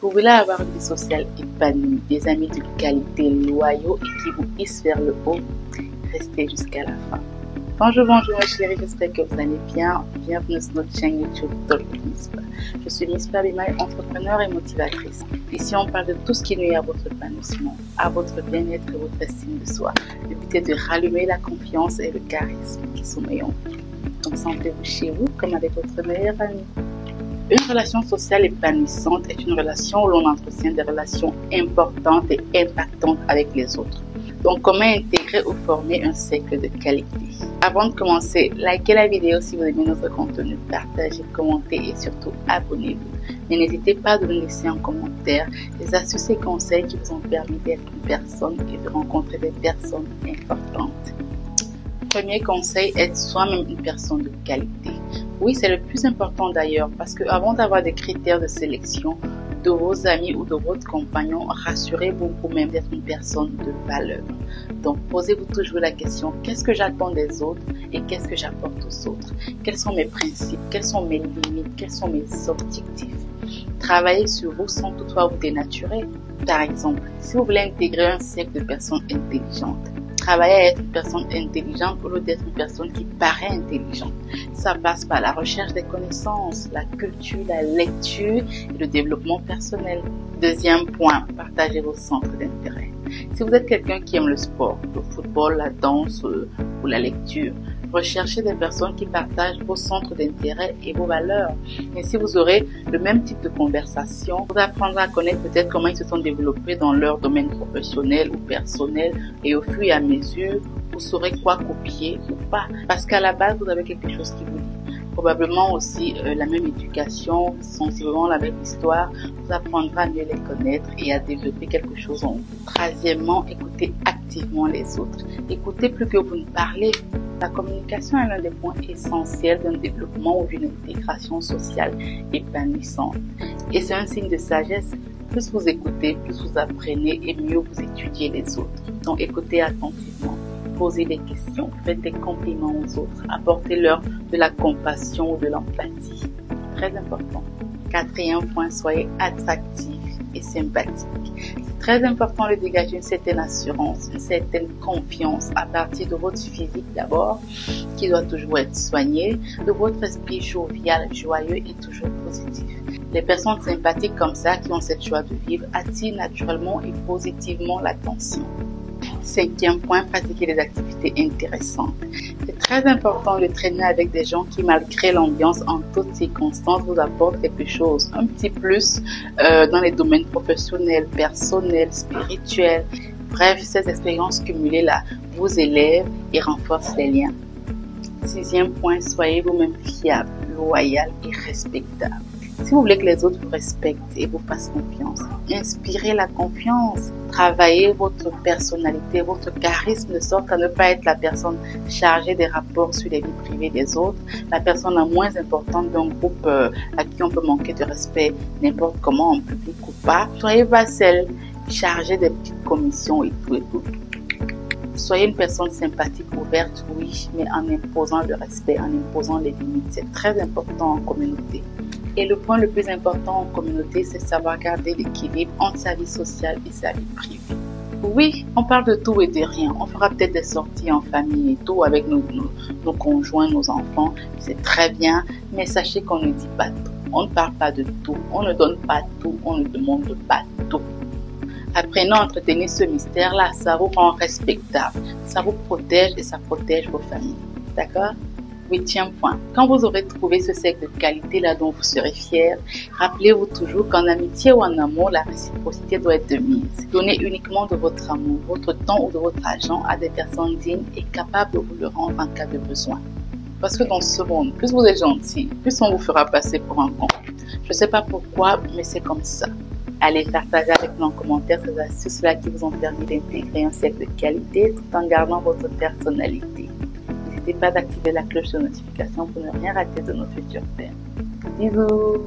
Vous voulez avoir une vie sociale épanouie, des amis de qualité, loyaux et qui vous hissent vers le haut? Restez jusqu'à la fin. Bonjour mes chéris, j'espère que vous allez bien. Bienvenue sur notre chaîne YouTube Talk with Mispa. Je suis Mispa Bimaï, entrepreneur et motivatrice. Ici, on parle de tout ce qui nuit à votre épanouissement, à votre bien-être et votre estime de soi. Le but est de rallumer la confiance et le charisme qui sommeillent en vous. Donc, sentez-vous chez vous comme avec votre meilleur ami. Une relation sociale épanouissante est une relation où l'on entretient des relations importantes et impactantes avec les autres. Donc, comment intégrer ou former un cercle de qualité? Avant de commencer, likez la vidéo si vous aimez notre contenu, partagez, commentez et surtout abonnez-vous. Mais n'hésitez pas à nous laisser en commentaire des astuces et conseils qui vous ont permis d'être une personne et de rencontrer des personnes importantes. Premier conseil, être soi-même une personne de qualité. Oui, c'est le plus important d'ailleurs parce que avant d'avoir des critères de sélection de vos amis ou de votre compagnon, rassurez-vous vous-même d'être une personne de valeur. Donc, posez-vous toujours la question, qu'est-ce que j'attends des autres et qu'est-ce que j'apporte aux autres? Quels sont mes principes? Quelles sont mes limites? Quels sont mes objectifs? Travaillez sur vous sans toutefois vous dénaturer. Par exemple, si vous voulez intégrer un cercle de personnes intelligentes, travailler à être une personne intelligente au lieu d'être une personne qui paraît intelligente. Ça passe par la recherche des connaissances, la culture, la lecture et le développement personnel. Deuxième point, partagez vos centres d'intérêt. Si vous êtes quelqu'un qui aime le sport, le football, la danse ou la lecture, recherchez des personnes qui partagent vos centres d'intérêt et vos valeurs. Ainsi, vous aurez le même type de conversation. Vous apprendrez à connaître peut-être comment ils se sont développés dans leur domaine professionnel ou personnel et au fur et à mesure, vous saurez quoi copier ou pas. Parce qu'à la base, vous avez quelque chose qui vous lie. Probablement aussi la même éducation, sensiblement la même histoire, vous apprendrez à mieux les connaître et à développer quelque chose en vous. Troisièmement, écoutez activement les autres. Écoutez plus que vous ne parlez. La communication est l'un des points essentiels d'un développement ou d'une intégration sociale épanouissante. Et c'est un signe de sagesse. Plus vous écoutez, plus vous apprenez et mieux vous étudiez les autres. Donc écoutez attentivement. Posez des questions, faites des compliments aux autres, apportez-leur de la compassion ou de l'empathie. Très important. Quatrième point, soyez attractif et sympathique. C'est très important de dégager une certaine assurance, une certaine confiance à partir de votre physique d'abord, qui doit toujours être soigné, de votre esprit jovial, joyeux et toujours positif. Les personnes sympathiques comme ça, qui ont cette joie de vivre, attirent naturellement et positivement l'attention. Cinquième point, pratiquer des activités intéressantes. C'est très important de traîner avec des gens qui, malgré l'ambiance, en toutes circonstances, vous apportent quelque chose, un petit plus dans les domaines professionnels, personnels, spirituels. Bref, ces expériences cumulées-là vous élèvent et renforcent les liens. Sixième point, soyez vous-même fiable, loyal et respectable. Si vous voulez que les autres vous respectent et vous fassent confiance, inspirez la confiance. Travaillez votre personnalité, votre charisme de sorte à ne pas être la personne chargée des rapports sur les vies privées des autres, la personne la moins importante d'un groupe à qui on peut manquer de respect n'importe comment en public ou pas. Soyez pas celle chargée des petites commissions et tout et tout. Soyez une personne sympathique, ouverte, oui, mais en imposant le respect, en imposant les limites. C'est très important en communauté. Et le point le plus important en communauté, c'est de savoir garder l'équilibre entre sa vie sociale et sa vie privée. Oui, on parle de tout et de rien. On fera peut-être des sorties en famille et tout avec nos conjoints, nos enfants. C'est très bien, mais sachez qu'on ne dit pas tout. On ne parle pas de tout. On ne donne pas tout. On ne demande pas tout. Apprenez à entretenir ce mystère-là. Ça vous rend respectable. Ça vous protège et ça protège vos familles. D'accord? Huitième point. Quand vous aurez trouvé ce cercle de qualité là dont vous serez fier, rappelez-vous toujours qu'en amitié ou en amour, la réciprocité doit être de mise. Donnez uniquement de votre amour, votre temps ou de votre argent à des personnes dignes et capables de vous le rendre en cas de besoin. Parce que dans ce monde, plus vous êtes gentil, plus on vous fera passer pour un con. Je ne sais pas pourquoi, mais c'est comme ça. Allez partager avec nous en commentaire ces astuces-là qui vous ont permis d'intégrer un cercle de qualité tout en gardant votre personnalité. N'hésitez pas d'activer la cloche de notification pour ne rien rater de nos futurs thèmes. Bisous!